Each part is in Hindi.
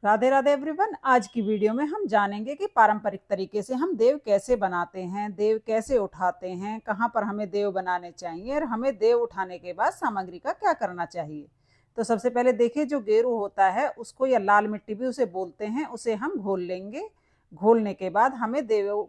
राधे राधे एवरीवन। आज की वीडियो में हम जानेंगे कि पारंपरिक तरीके से हम देव कैसे बनाते हैं, देव कैसे उठाते हैं, कहाँ पर हमें देव बनाने चाहिए और हमें देव उठाने के बाद सामग्री का क्या करना चाहिए। तो सबसे पहले देखिए, जो गेरू होता है उसको, या लाल मिट्टी भी उसे बोलते हैं, उसे हम घोल लेंगे। घोलने के बाद हमें देवों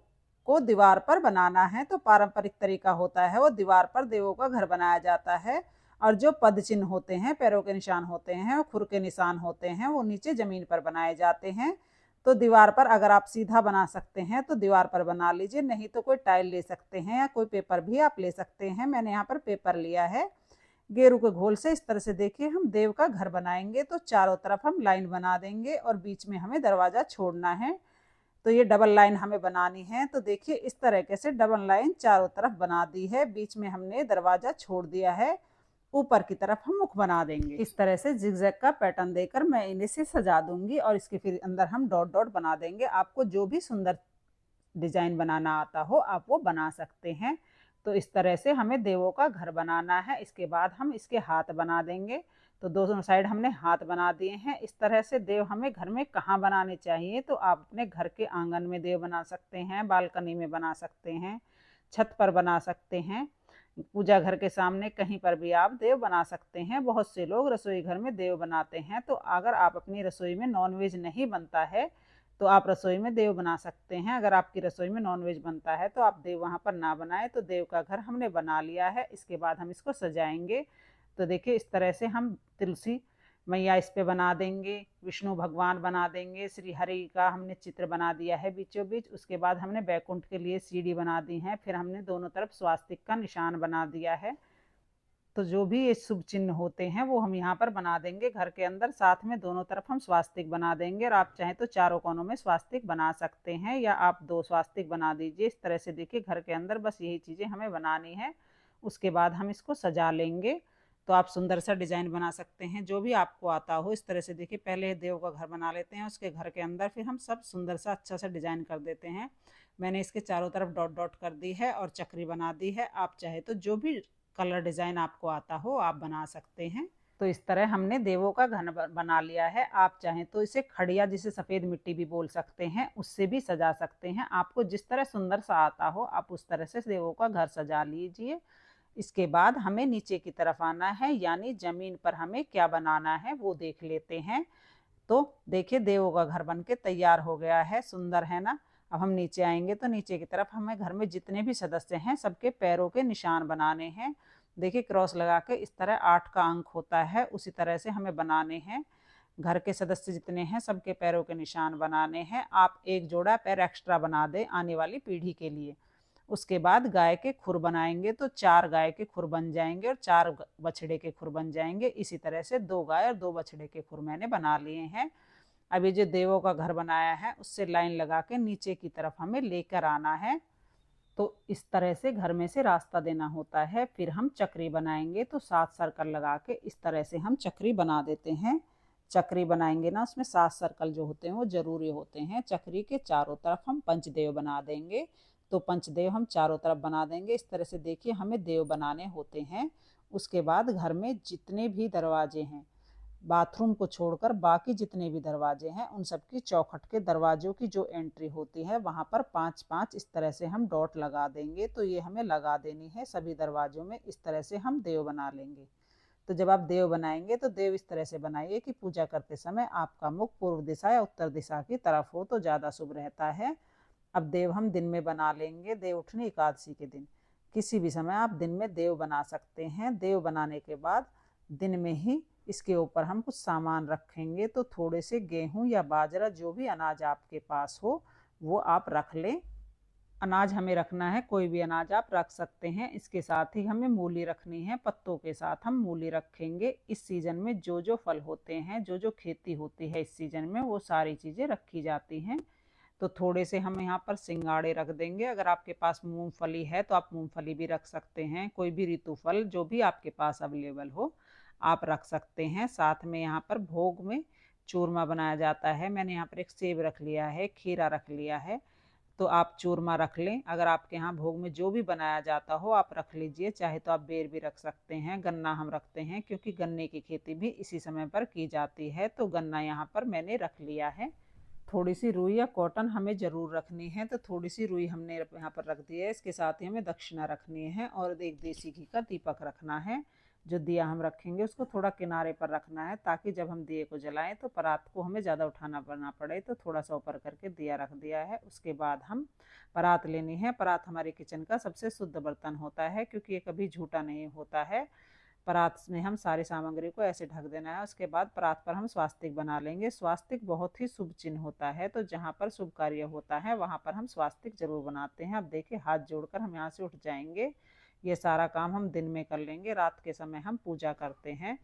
को दीवार पर बनाना है। तो पारंपरिक तरीका होता है वो दीवार पर देवों का घर बनाया जाता है। और जो पद चिन्ह होते हैं, पैरों के निशान होते हैं और खुर के निशान होते हैं, वो नीचे जमीन पर बनाए जाते हैं। तो दीवार पर अगर आप सीधा बना सकते हैं तो दीवार पर बना लीजिए, नहीं तो कोई टाइल ले सकते हैं या कोई पेपर भी आप ले सकते हैं। मैंने यहाँ पर पेपर लिया है। गेरू के घोल से इस तरह से देखिए हम देव का घर बनाएंगे। तो चारों तरफ हम लाइन बना देंगे और बीच में हमें दरवाजा छोड़ना है। तो ये डबल लाइन हमें बनानी है। तो देखिए इस तरीके से डबल लाइन चारों तरफ बना दी है, बीच में हमने दरवाजा छोड़ दिया है। ऊपर की तरफ हम मुख बना देंगे। इस तरह से जिगजैग का पैटर्न देकर मैं इन्हें से सजा दूंगी और इसके फिर अंदर हम डॉट डॉट बना देंगे। आपको जो भी सुंदर डिजाइन बनाना आता हो आप वो बना सकते हैं। तो इस तरह से हमें देवों का घर बनाना है। इसके बाद हम इसके हाथ बना देंगे। तो दोनों साइड हमने हाथ बना दिए हैं। इस तरह से देव हमें घर में कहाँ बनाने चाहिए, तो आप अपने घर के आंगन में देव बना सकते हैं, बालकनी में बना सकते हैं, छत पर बना सकते हैं, पूजा घर के सामने, कहीं पर भी आप देव बना सकते हैं। बहुत से लोग रसोई घर में देव बनाते हैं। तो अगर आप अपनी रसोई में नॉनवेज नहीं बनता है तो आप रसोई में देव बना सकते हैं। अगर आपकी रसोई में नॉनवेज बनता है तो आप देव वहाँ पर ना बनाए। तो देव का घर हमने बना लिया है। इसके बाद हम इसको सजाएंगे। तो देखिए इस तरह से हम तुलसी मैया इस पे बना देंगे, विष्णु भगवान बना देंगे, श्री हरि का हमने चित्र बना दिया है बीचों बीच। उसके बाद हमने बैकुंठ के लिए सीढ़ी बना दी है। फिर हमने दोनों तरफ स्वास्तिक का निशान बना दिया है। तो जो भी ये शुभ चिन्ह होते हैं वो हम यहाँ पर बना देंगे घर के अंदर। साथ में दोनों तरफ हम स्वास्तिक बना देंगे और आप चाहें तो चारों कोनों में स्वास्तिक बना सकते हैं या आप 2 स्वास्तिक बना दीजिए। इस तरह से देखिए घर के अंदर बस यही चीज़ें हमें बनानी है। उसके बाद हम इसको सजा लेंगे। तो आप सुंदर सा डिजाइन बना सकते हैं जो भी आपको आता हो। इस तरह से देखिए पहले देव का घर बना लेते हैं, उसके घर के अंदर फिर हम सब सुंदर सा अच्छा सा डिजाइन कर देते हैं। मैंने इसके चारों तरफ डॉट डॉट कर दी है और चक्री बना दी है। आप चाहे तो जो भी कलर डिजाइन आपको आता हो आप बना सकते हैं। तो इस तरह हमने देवों का घर बना लिया है। आप चाहें तो इसे खड़िया, जिसे सफ़ेद मिट्टी भी बोल सकते हैं, उससे भी सजा सकते हैं। आपको जिस तरह सुंदर सा आता हो आप उस तरह से देवों का घर सजा लीजिए। इसके बाद हमें नीचे की तरफ आना है, यानी जमीन पर हमें क्या बनाना है वो देख लेते हैं। तो देखिए देवों का घर बनके तैयार हो गया है, सुंदर है ना। अब हम नीचे आएंगे तो नीचे की तरफ हमें घर में जितने भी सदस्य हैं सबके पैरों के निशान बनाने हैं। देखिए क्रॉस लगा के इस तरह 8 का अंक होता है, उसी तरह से हमें बनाने हैं। घर के सदस्य जितने हैं सबके पैरों के निशान बनाने हैं। आप एक जोड़ा पैर एक्स्ट्रा बना दें आने वाली पीढ़ी के लिए। उसके बाद गाय के खुर बनाएंगे तो 4 गाय के खुर बन जाएंगे और 4 बछड़े के खुर बन जाएंगे। इसी तरह से 2 गाय और 2 बछड़े के खुर मैंने बना लिए हैं। अब ये जो देवों का घर बनाया है उससे लाइन लगा के नीचे की तरफ हमें लेकर आना है। तो इस तरह से घर में से रास्ता देना होता है। फिर हम चक्री बनाएंगे तो 7 सर्कल लगा के इस तरह से हम चक्री बना देते हैं। चक्री बनाएंगे ना, उसमें 7 सर्कल जो होते हैं वो जरूरी होते हैं। चक्री के चारों तरफ हम पंचदेव बना देंगे। तो पंचदेव हम चारों तरफ बना देंगे। इस तरह से देखिए हमें देव बनाने होते हैं। उसके बाद घर में जितने भी दरवाजे हैं, बाथरूम को छोड़कर बाकी जितने भी दरवाजे हैं, उन सब की चौखट के दरवाजों की जो एंट्री होती है वहाँ पर 5-5 इस तरह से हम डॉट लगा देंगे। तो ये हमें लगा देनी है सभी दरवाजों में। इस तरह से हम देव बना लेंगे। तो जब आप देव बनाएंगे तो देव इस तरह से बनाइए कि पूजा करते समय आपका मुख पूर्व दिशा या उत्तर दिशा की तरफ हो, तो ज़्यादा शुभ रहता है। अब देव हम दिन में बना लेंगे। देव उठनी एकादशी के दिन, किसी भी समय आप दिन में देव बना सकते हैं। देव बनाने के बाद दिन में ही इसके ऊपर हम कुछ सामान रखेंगे। तो थोड़े से गेहूं या बाजरा, जो भी अनाज आपके पास हो वो आप रख लें। अनाज हमें रखना है, कोई भी अनाज आप रख सकते हैं। इसके साथ ही हमें मूली रखनी है, पत्तों के साथ हम मूली रखेंगे। इस सीजन में जो जो फल होते हैं, जो जो खेती होती है इस सीजन में, वो सारी चीज़ें रखी जाती हैं। तो थोड़े से हम यहाँ पर सिंगाड़े रख देंगे। अगर आपके पास मूंगफली है तो आप मूंगफली भी रख सकते हैं। कोई भी ऋतु फल जो भी आपके पास अवेलेबल हो आप रख सकते हैं। साथ में यहाँ पर भोग में चूरमा बनाया जाता है। मैंने यहाँ पर एक सेब रख लिया है, खीरा रख लिया है। तो आप चूरमा रख लें। अगर आपके यहाँ भोग में जो भी बनाया जाता हो आप रख लीजिए, चाहे तो आप बेर भी रख सकते हैं। गन्ना हम रखते हैं क्योंकि गन्ने की खेती भी इसी समय पर की जाती है, तो गन्ना यहाँ पर मैंने रख लिया है। थोड़ी सी रुई या कॉटन हमें ज़रूर रखनी है, तो थोड़ी सी रुई हमने यहाँ पर रख दी है। इसके साथ ही हमें दक्षिणा रखनी है और एक देसी घी का दीपक रखना है। जो दिया हम रखेंगे उसको थोड़ा किनारे पर रखना है, ताकि जब हम दिए को जलाएं तो परात को हमें ज़्यादा उठाना पड़ना पड़े, तो थोड़ा सा ऊपर करके दिया रख दिया है। उसके बाद हम परात लेनी है। परात हमारे किचन का सबसे शुद्ध बर्तन होता है, क्योंकि ये कभी झूठा नहीं होता है। परात में हम सारी सामग्री को ऐसे ढक देना है। उसके बाद परात पर हम स्वास्तिक बना लेंगे। स्वास्तिक बहुत ही शुभ चिन्ह होता है, तो जहाँ पर शुभ कार्य होता है वहाँ पर हम स्वास्तिक जरूर बनाते हैं। अब देखिए हाथ जोड़कर हम यहाँ से उठ जाएंगे। ये सारा काम हम दिन में कर लेंगे, रात के समय हम पूजा करते हैं।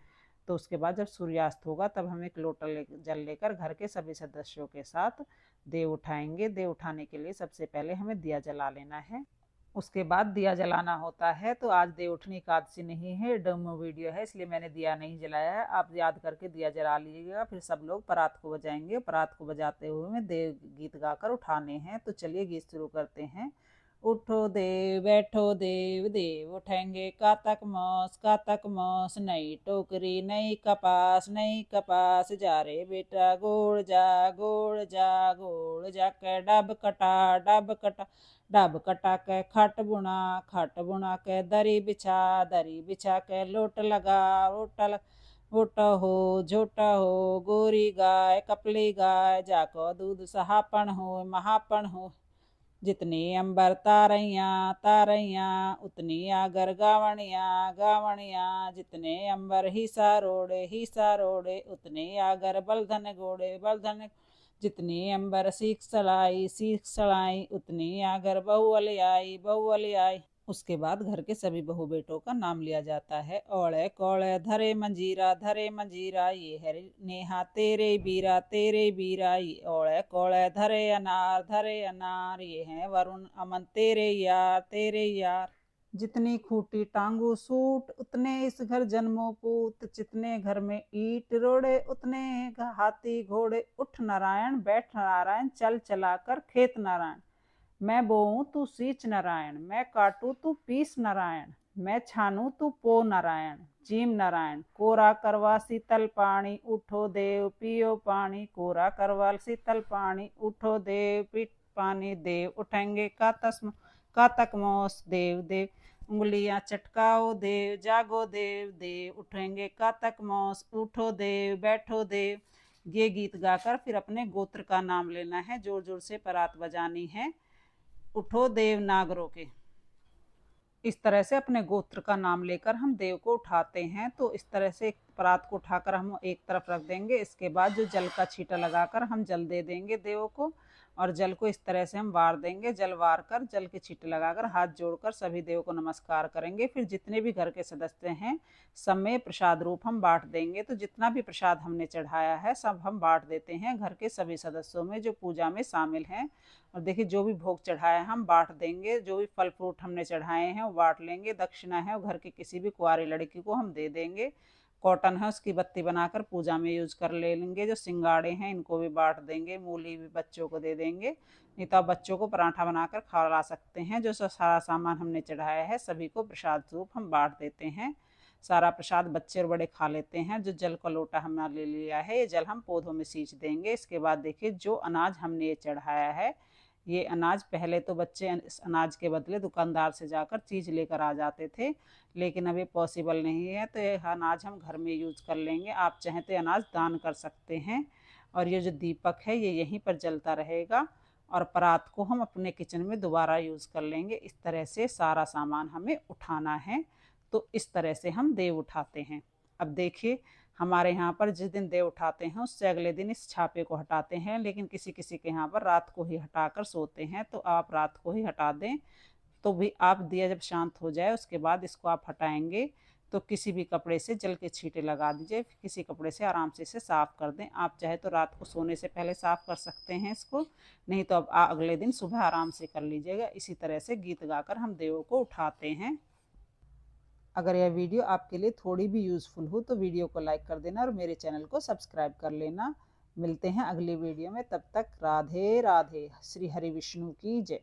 तो उसके बाद जब सूर्यास्त होगा तब हम एक लोटा जल लेकर घर के सभी सदस्यों के साथ देव उठाएंगे। देव उठाने के लिए सबसे पहले हमें दिया जला लेना है। उसके बाद दिया जलाना होता है। तो आज देवउठनी एकादशी नहीं है, डेमो वीडियो है, इसलिए मैंने दिया नहीं जलाया है। आप याद करके दिया जला लीजिएगा। फिर सब लोग परात को बजाएंगे। परात को बजाते हुए में देव गीत गाकर उठाने हैं। तो चलिए गीत शुरू करते हैं। उठो देव बैठो देव, देव उठेंगे कातक मौस, नई टोकरी नई कपास जा रे बेटा गोड़ जा गोड़ जा गोड़ जा के डब कटा डब कटा के खट बुना के दरी बिछा के लोट लगा ओटा हो झोटा हो, गोरी गाय कपली गाय, जाको दूध सहापन हो महापन हो। जितनी अंबर तारैया उतनी आगर गावणिया, जितने अंबर हिसा रोड़े उतने आगर बलधन घोड़े, जितनी अंबर सीख सलाई उतनी आगर बहुअल आई। उसके बाद घर के सभी बहू बेटों का नाम लिया जाता है। ओले कोले धरे मंजीरा, ये है नेहा तेरे बीरा, ये ओले कोले धरे अनार, ये है वरुण अमन तेरे यार। जितनी खूटी टांगू सूट उतने इस घर जन्मो पूत, जितने घर में ईट रोड़े उतने हाथी घोड़े। उठ नारायण बैठ नारायण, चल चलाकर खेत नारायण। मैं बोऊं तू सींच नारायण, मैं काटू तू पीस नारायण, मैं छानू तू पो नारायण। जीम नारायण कोरा करवा शीतल पानी, उठो देव पियो पानी, कोरा करवा शीतल पानी, उठो देव पीट पानी। देव उठेंगे कातक मौस, देव उंगलियां चटकाओ देव, जागो देव उठेंगे कातक मौस, उठो देव बैठो देव। ये गीत गाकर फिर अपने गोत्र का नाम लेना है। जोर जोर से परात बजानी है। उठो देव नागरों के। इस तरह से अपने गोत्र का नाम लेकर हम देव को उठाते हैं। तो इस तरह से परात को उठाकर हम एक तरफ रख देंगे। इसके बाद जो जल का छींटा लगाकर हम जल दे देंगे देव को, और जल को इस तरह से हम वार देंगे। जल वार कर जल के छींटे लगाकर हाथ जोड़कर सभी देव को नमस्कार करेंगे। फिर जितने भी घर के सदस्य हैं सब में प्रसाद रूप हम बांट देंगे। तो जितना भी प्रसाद हमने चढ़ाया है सब हम बांट देते हैं घर के सभी सदस्यों में जो पूजा में शामिल हैं। और देखिए जो भी भोग चढ़ाया हम बांट देंगे। जो भी फल फ्रूट हमने चढ़ाए हैं वो बांट लेंगे। दक्षिणा है वो घर की किसी भी कुंवारी लड़की को हम दे देंगे। कॉटन है उसकी बत्ती बनाकर पूजा में यूज कर लेंगे। जो सिंगाड़े हैं इनको भी बांट देंगे। मूली भी बच्चों को दे देंगे। नहीं तो आप बच्चों को पराठा बनाकर खा सकते हैं। जो सारा सामान हमने चढ़ाया है सभी को प्रसाद स्वरूप हम बांट देते हैं। सारा प्रसाद बच्चे और बड़े खा लेते हैं। जो जल का लोटा हमने ले लिया है ये जल हम पौधों में सींच देंगे। इसके बाद देखिए जो अनाज हमने ये चढ़ाया है, ये अनाज पहले तो बच्चे अनाज के बदले दुकानदार से जाकर चीज़ लेकर आ जाते थे, लेकिन अब ये पॉसिबल नहीं है। तो ये अनाज हम घर में यूज कर लेंगे। आप चाहें तो अनाज दान कर सकते हैं। और ये जो दीपक है ये यहीं पर जलता रहेगा, और परात को हम अपने किचन में दोबारा यूज़ कर लेंगे। इस तरह से सारा सामान हमें उठाना है। तो इस तरह से हम देव उठाते हैं। अब देखिए हमारे यहाँ पर जिस दिन देव उठाते हैं उससे अगले दिन इस छापे को हटाते हैं, लेकिन किसी किसी के यहाँ पर रात को ही हटाकर सोते हैं। तो आप रात को ही हटा दें। तो भी आप दिया जब शांत हो जाए उसके बाद इसको आप हटाएंगे तो किसी भी कपड़े से जल के छींटे लगा दीजिए। किसी कपड़े से आराम से इसे साफ़ कर दें। आप चाहे तो रात को सोने से पहले साफ़ कर सकते हैं इसको, नहीं तो अब अगले दिन सुबह आराम से कर लीजिएगा। इसी तरह से गीत गाकर हम देवों को उठाते हैं। अगर यह वीडियो आपके लिए थोड़ी भी यूज़फुल हो तो वीडियो को लाइक कर देना और मेरे चैनल को सब्सक्राइब कर लेना। मिलते हैं अगली वीडियो में, तब तक राधे राधे। श्री हरि विष्णु की जय।